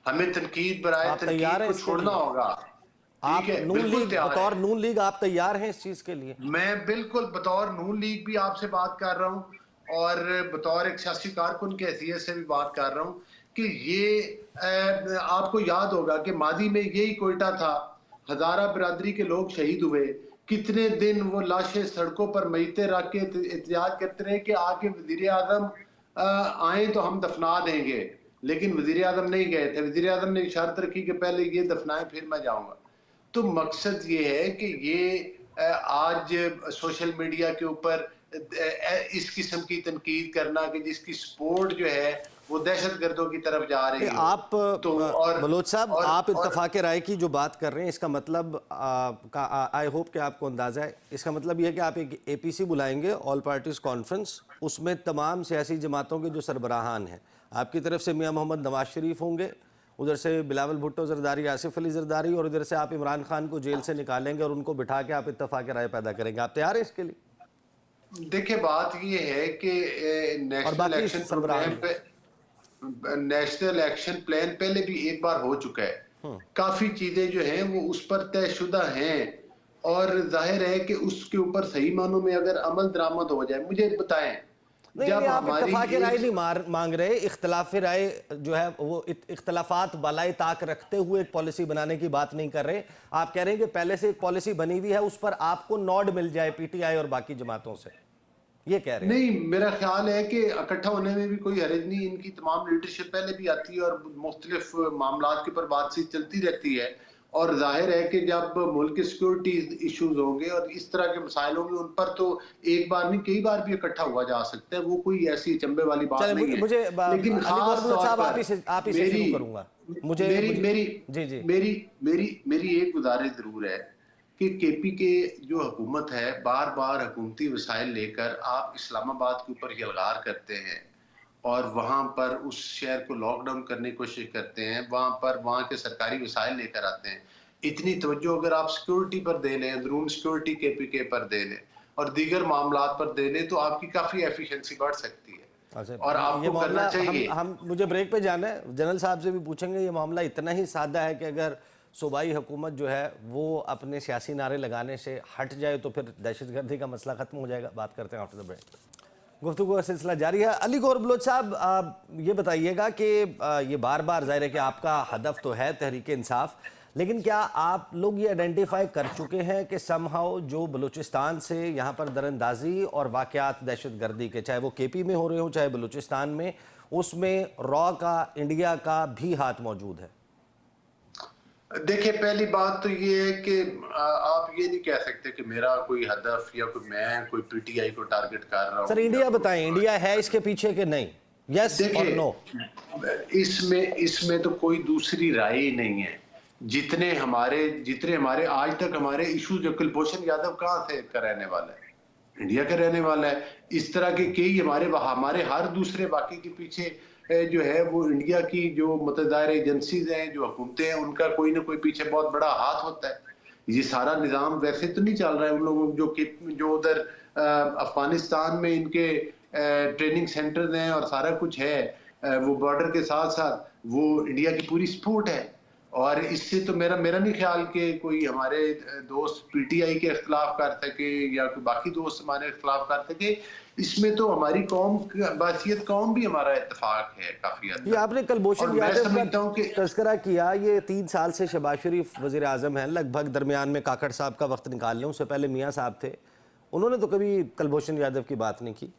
हमें तनकीद बराए तनकीद को छोड़ना होगा। आप नून लीग, बतौर नून लीग आप तैयार हैं इस चीज के लिए? मैं बिल्कुल बतौर नून लीग भी आपसे बात कर रहा हूँ और बतौर एक सियासी कारकुन की हैसियत से भी बात कर रहा हूँ कि ये आपको याद होगा कि माजी में यही कोयटा था, हजारा बिरादरी के लोग शहीद हुए, कितने दिन वो लाशें सड़कों पर मईते रख के एहतजाज करते रहे कि आके वजीर आजम आए तो हम दफना देंगे, लेकिन वजीर आजम नहीं गए थे। वजीर आजम ने शर्त रखी कि पहले ये दफनाएं फिर मैं जाऊंगा। तो मकसद ये है कि ये आज सोशल मीडिया के ऊपर इस किस्म की तनकीद करना कि जिसकी सपोर्ट जो है वो दहशतगर्दों की तरफ जा रही है। आप बलोच साहब, आप इत्तफाक राय की जो बात कर रहे हैं, इसका मतलब आई होप कि आपको अंदाजा है, इसका मतलब ये है कि आप एक APC बुलाएंगे, ऑल पार्टीज कॉन्फ्रेंस, उसमें तमाम सियासी जमातों के जो सरबराहान हैं, आपकी तरफ से मियां मोहम्मद नवाज शरीफ होंगे, उधर से बिलावल भुट्टो जरदारी, आसिफ अली जरदारी, और इधर से आप इमरान खान को जेल से निकालेंगे और उनको बिठा के आप इत्तफाक राय पैदा करेंगे। आप तैयार हैं इसके लिए? देखिए, बात ये है कि नेशनल एक्शन प्लान पहले भी एक बार हो चुका है। काफी चीजें जो हैं वो उस पर तयशुदा हैं और जाहिर है कि उसके ऊपर सही मानों में अगर अमल दरामद हो जाए, मुझे बताएं। नहीं, आप इत्तफाक राय नहीं मांग रहे, इख्तलाफ राय जो है वो इख्तलाफात बालाई ताक रखते हुए एक पॉलिसी बनाने की बात नहीं कर रहे। आप कह रहे हैं कि पहले से एक पॉलिसी बनी हुई है, उस पर आपको नॉड मिल जाए PTI और बाकी जमातों से, ये कह रहे हैं? नहीं, मेरा ख्याल है कि इकट्ठा होने में भी कोई हर्ज नहीं। इनकी तमाम लीडरशिप पहले भी आती है और मुख्तलिफ मामलात के ऊपर बातचीत चलती रहती है, और जाहिर है कि जब मुल्क के सिक्योरिटी इश्यूज होंगे और इस तरह के मसाइल होंगे, उन पर तो एक बार नहीं कई बार भी इकट्ठा हुआ जा सकता है। वो कोई ऐसी चंबे वाली बात नहीं है। लेकिन खास तौर पर मेरी एक गुजारिश जरूर है कि KP के जो हुकूमत है, बार बार हुकूमती वसाइल लेकर आप इस्लामाबाद के ऊपर यलगार करते हैं और वहां पर उस शहर को लॉकडाउन करने की कोशिश करते हैं, वहां के सरकारी वसाइल लेकर आते हैं। इतनी तवज्जो अगर आप सिक्योरिटी पर दे लें, अंदरून सिक्योरिटी KP के पर दे लें और दीगर मामलात पर दे लें, तो आपकी काफी एफिशिएंसी बढ़ सकती है। और आपको करना चाहिए। हम मुझे ब्रेक पे जाना है, जनरल साहब से भी पूछेंगे। ये मामला इतना ही सादा है कि अगर सूबाई हुकूमत जो है वो अपने सियासी नारे लगाने से हट जाए तो फिर दहशतगर्दी का मसला ख़त्म हो जाएगा। बात करते हैं आफ्टर द ब्रेक। गुफ्तगू का सिलसिला जारी है। अली गौहर बलोच साहब, आप ये बताइएगा कि ये बार बार ज़ाहिर है कि आपका हदफ तो है तहरीक इंसाफ, लेकिन क्या आप लोग ये आइडेंटिफाई कर चुके हैं कि समहाउ जो बलूचिस्तान से यहाँ पर दरअंदाजी और वाक़यात दहशतगर्दी के, चाहे वो KP में हो रहे हो चाहे बलूचिस्तान में, उसमें रॉ का, इंडिया का भी हाथ मौजूद है? देखिए, पहली बात तो ये है कि आप ये नहीं कह सकते कि मेरा कोई हदफ या मैं कोई PTI को टारगेट कर रहा हूँ। सर इंडिया बताएं, इंडिया है इसके पीछे कि नहीं? यस और नो? इसमें तो कोई दूसरी राय ही नहीं है। जितने हमारे आज तक हमारे इशू, जो कुलभूषण यादव कहाँ से का रहने वाला है? इंडिया का रहने वाला है। इस तरह के कई हमारे हर दूसरे वाक़े के पीछे जो है वो इंडिया की जो मुतदार एजेंसीज हैं, जो हुकूमतें हैं, उनका कोई ना कोई पीछे बहुत बड़ा हाथ होता है। ये सारा निज़ाम वैसे तो नहीं चल रहा है। उन लोगों जो उधर अफगानिस्तान में इनके ट्रेनिंग सेंटर्स हैं और सारा कुछ है, वो बॉर्डर के साथ साथ वो इंडिया की पूरी सपोर्ट है। और इससे तो मेरा नहीं ख्याल कि कोई हमारे दोस्त PTI के खिलाफ कर सके या कोई बाकी दोस्त हमारे खिलाफ कर सके। इसमें तो हमारी कौम, बासियत कौम भी हमारा इत्तेफाक है काफी हद तक। आपने कुलभूषण यादव का तज़किरा किया, ये 3 साल से शहबाज शरीफ वज़ीर आज़म हैं, लगभग दरमियान में काकड़ साहब का वक्त निकाल लें, उससे पहले मियाँ साहब थे, उन्होंने तो कभी कुलभूषण यादव की बात नहीं की।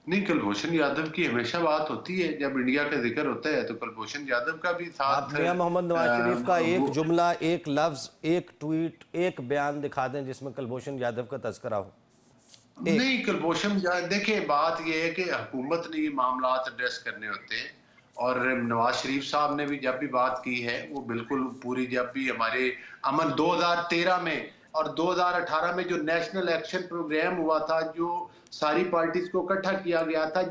नहीं, कुलभूषण यादव की हमेशा बात होती है। जब इंडिया का जिक्र होता है तो कुलभूषण यादव का भी साथ। मियां मोहम्मद नवाज शरीफ का एक जुमला, एक लफ्ज, एक ट्वीट, एक बयान दिखा दें जिसमें कुलभूषण यादव का तज़किरा हो। नहीं, कुलभूषण, देखिए बात यह है कि हुकूमत ने ये मामला एड्रेस करने होते हैं और नवाज शरीफ साहब ने भी जब भी बात की है वो बिल्कुल पूरी, जब भी हमारे अमन 2013 में और 2018 में जो नेशनल एक्शन प्रोग्राम हुआ था, जो सारी पार्टीज को इकट्ठा किया गया था,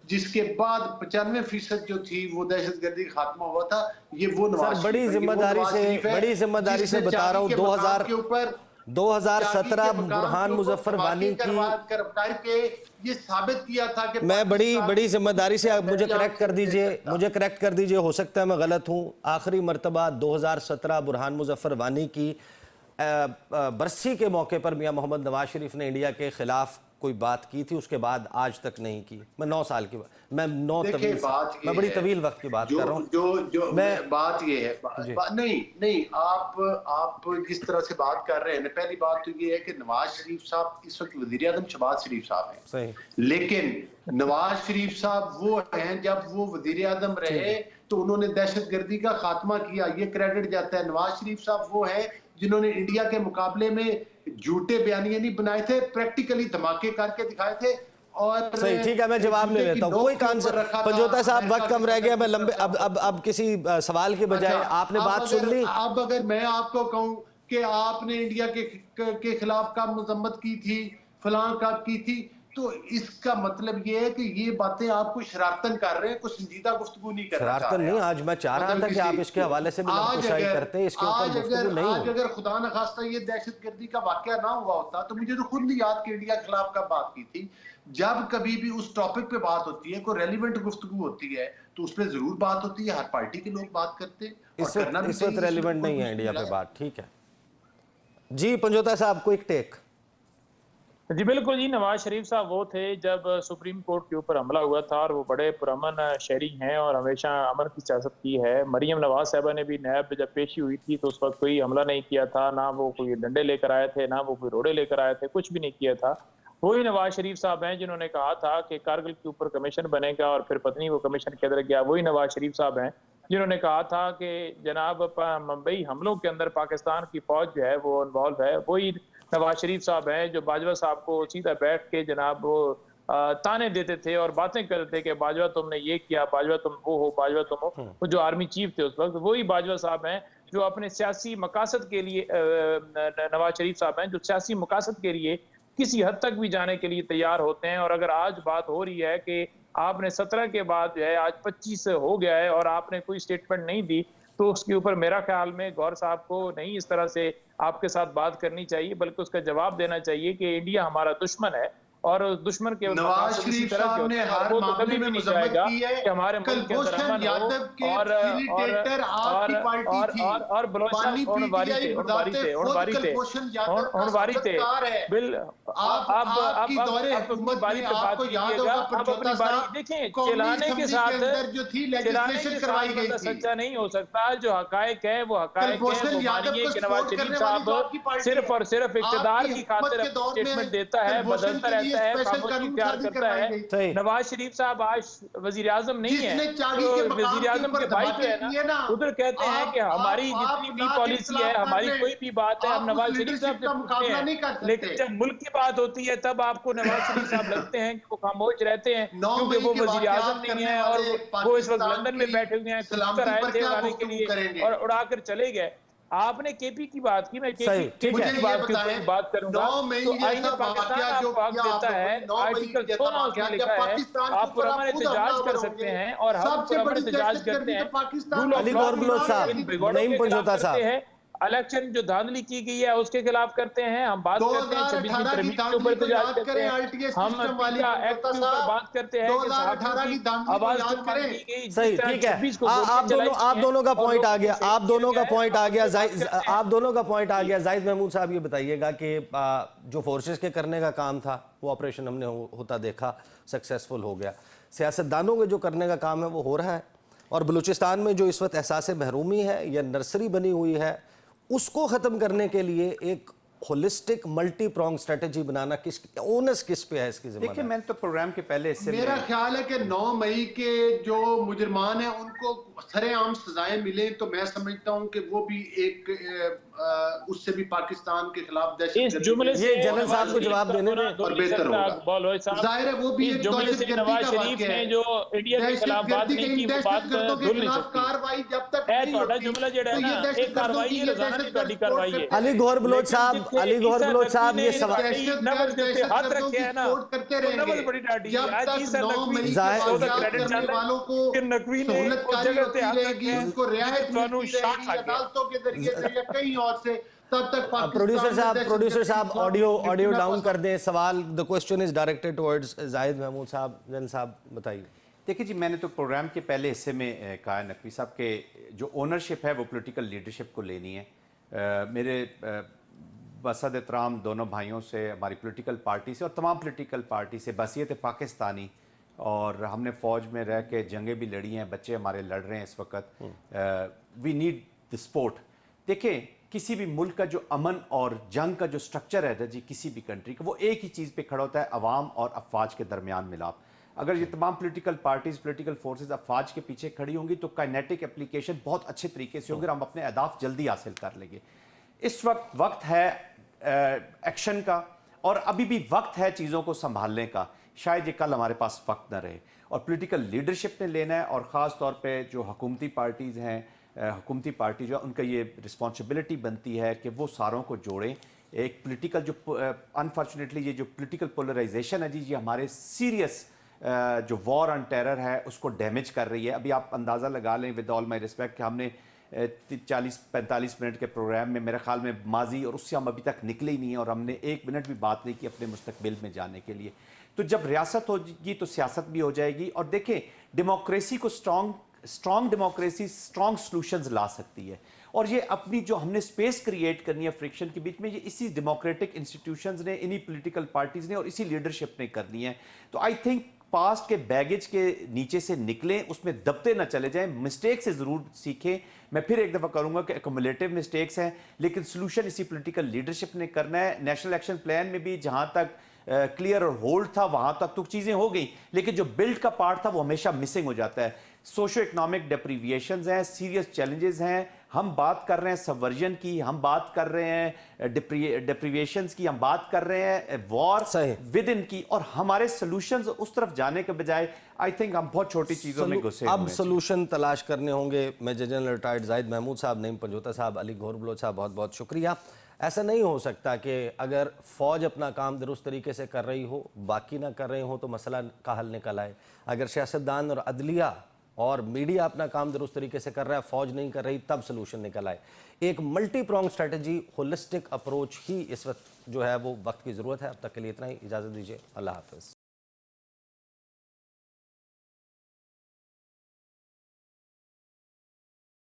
जिसके बाद 95% जो थी वो दहशतगर्दी का खात्मा हुआ था। ये वो नवाज, बड़ी जिम्मेदारी से बता रहा हूँ, 2017 बुरहान मुजफ्फर वानी की ये साबित किया था कि मैं बड़ी जिम्मेदारी से, आप मुझे करेक्ट कर दीजिए, हो सकता है मैं गलत हूँ। आखिरी मर्तबा 2017 बुरहान मुजफ्फर वानी की बरसी के मौके पर मियां मोहम्मद नवाज शरीफ ने इंडिया के खिलाफ कोई बात की थी, उसके बाद आज तक नहीं की। मैं 9 साल की मैं बड़ी तवील वक्त की बात कर रहा हूँ। बात ये है, नहीं आप जिस तरह से बात कर रहे हैं, पहली बात तो ये है कि नवाज शरीफ साहब इस वक्त वज़ीर आज़म शहबाज शरीफ साहब हैं, लेकिन नवाज शरीफ साहब वो हैं जब वो वज़ीर आज़म रहे तो उन्होंने दहशतगर्दी का खात्मा किया, ये क्रेडिट जाता है। नवाज शरीफ साहब वो है जिन्होंने इंडिया के मुकाबले में झूठे बयानिए नहीं बनाए थे, प्रैक्टिकली धमाके करके दिखाए थे। और सही, ठीक है, मैं जवाब नहीं लेता हूँ, कोई कांसेप्ट। पंजोता साहब वक्त कम रह गया, मैं लंबे अब किसी सवाल के बजाय आपने बात सुन ली। अब अगर मैं आपको कहूं कि आपने इंडिया के खिलाफ कब मजम्मत की थी, फलां कब की थी, तो इसका मतलब ये है कि ये बातें आपको शरारतन कर रहे हैं, कुछ संजीदा गुफ्तगू नहीं कर रहे। शरारतन नहीं, आज मैं चाह रहा था कि आप इसके हवाले से भी नज़रकुशाई करते, इसके ऊपर गुफ्तगू नहीं आज अगर खुदा न खास्ता ये दहशतगर्दी का वाकया ना हुआ होता तो मुझे तो खुद नहीं याद कि इंडिया के खिलाफ कब बात की थी। जब कभी भी उस टॉपिक पे बात होती है, कोई रेलिवेंट गुफ्तगू होती है, तो उस पर जरूर बात होती है, हर पार्टी के लोग बात करते हैं। इस वक्त रेलिवेंट नहीं है इंडिया पे बात, ठीक है जी। पंजोता साहब को एक टेक। जी बिल्कुल जी, नवाज शरीफ साहब वो थे जब सुप्रीम कोर्ट के ऊपर हमला हुआ था, और वो बड़े पुरअमन शहरी हैं और हमेशा अमन की सियासत की है। मरियम नवाज साहबा ने भी नैब पे जब पेशी हुई थी तो उस वक्त कोई हमला नहीं किया था, ना वो कोई डंडे लेकर आए थे, ना वो कोई रोड़े लेकर आए थे, कुछ भी नहीं किया था। वही नवाज शरीफ साहब हैं जिन्होंने कहा था कि कारगिल के ऊपर कमीशन बनेगा और फिर पत्नी वो कमीशन के अंदर गया। वही नवाज शरीफ साहब हैं जिन्होंने कहा था कि जनाब मुंबई हमलों के अंदर पाकिस्तान की फौज जो है वो इन्वॉल्व है। वही नवाज शरीफ साहब हैं जो बाजवा साहब को सीधा बैठ के जनाब वो ताने देते थे और बातें करते थे कि बाजवा तुमने ये किया, बाजवा तुम वो हो, बाजवा तुम हो। वो जो आर्मी चीफ थे उस वक्त, वही बाजवा साहब हैं जो अपने सियासी मकासद के लिए, नवाज शरीफ साहब हैं जो सियासी मकासद के लिए किसी हद तक भी जाने के लिए तैयार होते हैं। और अगर आज बात हो रही है कि आपने 17 के बाद जो है आज 25 हो गया है और आपने कोई स्टेटमेंट नहीं दी, तो उसके ऊपर मेरा ख्याल में गौर साहब को नहीं इस तरह से आपके साथ बात करनी चाहिए, बल्कि उसका जवाब देना चाहिए कि इंडिया हमारा दुश्मन है और दुश्मन के नवाज शरीफ साहब ने हर मामले में मजम्मत की है कि हमारे मुल्क के अंदर अमन हो। और चिल्लाने के साथ सच्चा नहीं हो सकता। जो हकायक है वो हकायक है। नवाज शरीफ साहब सिर्फ और सिर्फ इक़्तिदार की खातिर स्टेटमेंट देता है, बदलता रहता है, करता है। नवाज शरीफ साहब आज वजीर आजम नहीं है, तो वजीर आजम के भाई जो है ना उधर कहते हैं कि हमारी जितनी भी पॉलिसी है, हमारी कोई भी बात है, हम नवाज शरीफ साहब से पूछते हैं। लेकिन जब मुल्क की बात होती है तब आपको नवाज शरीफ साहब लगते हैं कि वो खामोश रहते हैं, क्योंकि वो वजीर आजम नहीं है और वो इस वक्त लंदन में बैठे हुए हैं, आए थे उड़ाने के लिए और उड़ाकर चले गए। आपने केपी की बात की, मैं केपी की बात करूंगा। तो आईन पाकिस्तान आपको हक देता है, आर्टिकल 16 उसमें लिखा है आप पुरअमन एहतजाज कर सकते हैं और हम पुरअमन एहतजाज करते हैं। अली गौर बलोच साहब, नहीं पंजोता साहब, इलेक्शन जो धांधली की गई है उसके खिलाफ करते हैं, हम बात करते हैं 26वीं तरमीम के ऊपर एहतजाज करते हैं, हम एक्ट के ऊपर बात करते हैं कि आवाज सही, ठीक है। आप दोनों का पॉइंट आ गया, आप दोनों का पॉइंट आ गया, आप दोनों का पॉइंट आ गया। जाहिद महमूद साहब ये बताइएगा कि जो फोर्सेस के करने का काम था वो ऑपरेशन हमने होता देखा, सक्सेसफुल हो गया। सियासतदानों के जो करने का काम है वो हो रहा है, और बलूचिस्तान में जो इस वक्त एहसास महरूमी है या नर्सरी बनी हुई है, उसको ख़त्म करने के लिए एक होलिस्टिक मल्टी प्रोंग स्ट्रेटजी बनाना ओनस किस पे है इसकी जिम्मेदारी? देखिए, मैंने तो प्रोग्राम के पहले इससे मेरा ख्याल है कि 9 मई के जो मुजरमान हैं उनको सरेआम सजाएं मिले तो मैं समझता हूं कि वो भी एक उससे भी पाकिस्तान के खिलाफ दहशतगर्दी, ये जनरल साहब को जवाब देने में और बेहतर होगा। जाहिर है वो भी एक नवाज शरीफ ने जो इंडिया के खिलाफ बात नहीं की, वो बात धुल नहीं सकती। कार्रवाई जब तक नहीं होती, जुमला जेड़ा है ना, एक कार्रवाई है, रोजाना की बड़ी कार्रवाई है। अली गौर बलोच साहब, अली गौर बलोच साहब, ये सवाल नवज के ऊपर हाथ रखे हैं ना, करते रहेंगे नवज बड़ी डाटी है। आज इस नकवी वालों को कि नकवी ने उस जगह पे हाथ रखे हैं, उसको रियायत कानून शाख आ गया अदालतों के जरिए से या कहीं और से, तब तक प्रोड्यूसर साहब ऑडियो डाउन कर दें। सवाल, the question is directed towards Zahid Mahmood साहब। जनरल साहब बताइए। देखिए जी, मैंने तो प्रोग्राम के पहले हिस्से में कहा नकवी साहब के जो ओनरशिप है वो पॉलिटिकल लीडरशिप को लेनी है। मेरे बसद एहतराम दोनों भाइयों से, हमारी पॉलिटिकल पार्टी से और तमाम पॉलिटिकल पार्टी से बसीयत पाकिस्तानी, और हमने फ़ौज में रह के जंगें भी लड़ी हैं, बच्चे हमारे लड़ रहे हैं इस वक्त। We need the support. देखें, किसी भी मुल्क का जो अमन और जंग का जो स्ट्रक्चर है जी, किसी भी कंट्री का, वो एक ही चीज़ पे खड़ा होता है, अवाम और अफवाज के दरमियान मिलाप। अगर ये तमाम पॉलिटिकल पार्टीज, पॉलिटिकल फोर्सेस अफवाज के पीछे खड़ी होंगी तो काइनेटिक एप्लीकेशन बहुत अच्छे तरीके से होंगे और हम अपने अहदाफ जल्दी हासिल कर लेंगे। इस वक्त है एक्शन का, और अभी भी वक्त है चीज़ों को संभालने का। शायद ये कल हमारे पास वक्त न रहे, और पॉलिटिकल लीडरशिप ने लेना है, और ख़ास तौर पे जो हुकूमती पार्टीज़ हैं, हुकूमती पार्टी जो है, उनका ये रिस्पॉन्सिबिलिटी बनती है कि वो सारों को जोड़ें। एक पॉलिटिकल जो अनफॉर्चुनेटली ये जो पॉलिटिकल पोलराइजेशन है जी, ये हमारे सीरियस जो वॉर ऑन टेरर है उसको डैमेज कर रही है। अभी आप अंदाज़ा लगा लें, विद ऑल माई रिस्पेक्ट, कि हमने 40-45 मिनट के प्रोग्राम में मेरे ख्याल में माजी और उससे हम अभी तक निकले ही नहीं हैं, और हमने 1 मिनट भी बात नहीं की अपने मुस्तकबिल में जाने के लिए। तो जब रियासत होगी तो सियासत भी हो जाएगी। और देखें, डेमोक्रेसी को स्ट्रॉन्ग डेमोक्रेसी स्ट्रॉन्ग सॉल्यूशंस ला सकती है, और ये अपनी जो हमने स्पेस क्रिएट करनी है फ्रिक्शन के बीच में, ये इसी डेमोक्रेटिक इंस्टीट्यूशंस ने, इन्हीं पॉलिटिकल पार्टीज ने और इसी लीडरशिप ने करनी है। तो आई थिंक पास्ट के बैगेज के नीचे से निकलें, उसमें दबते ना चले जाएं, मिस्टेक से ज़रूर सीखें। मैं फिर एक दफ़ा करूंगा कि एक्युमुलेटिव मिस्टेक्स हैं, लेकिन सोल्यूशन इसी पॉलिटिकल लीडरशिप ने करना है। नेशनल एक्शन प्लान में भी जहां तक क्लियर और होल्ड था वहां तक तो चीज़ें हो गई, लेकिन जो बिल्ड का पार्ट था वो हमेशा मिसिंग हो जाता है। सोशो इकोनॉमिक डेप्रीविएशंस हैं, सीरियस चैलेंजेस हैं। हम बात कर रहे हैं सबवर्जन की, हम बात कर रहे हैं डेप्रीविएशंस की, हम बात कर रहे हैं वॉर विद इन की, और हमारे सॉल्यूशंस उस तरफ जाने के बजाय आई थिंक हम बहुत छोटी चीज़ों में घुसे हुए हैं। अब सॉल्यूशन तलाश करने होंगे। Major general retired Zahid Mahmood साहब, नईम पंजोता साहब, अली गौहर बलोच साहब, बहुत बहुत शुक्रिया। ऐसा नहीं हो सकता कि अगर फ़ौज अपना काम दुरुस्त तरीके से कर रही हो, बाकी ना कर रहे हो, तो मसला का हल निकल आए। अगर सियासतदान और अदलिया और मीडिया अपना काम दुरुस्त तरीके से कर रहा है, फौज नहीं कर रही, तब सोल्यूशन निकल आए। एक multi prong strategy, holistic approach ही इस वक्त जो है वो वक्त की ज़रूरत है। अब तक के लिए इतना ही, इजाज़त दीजिए, अल्लाह हाफ़िज़।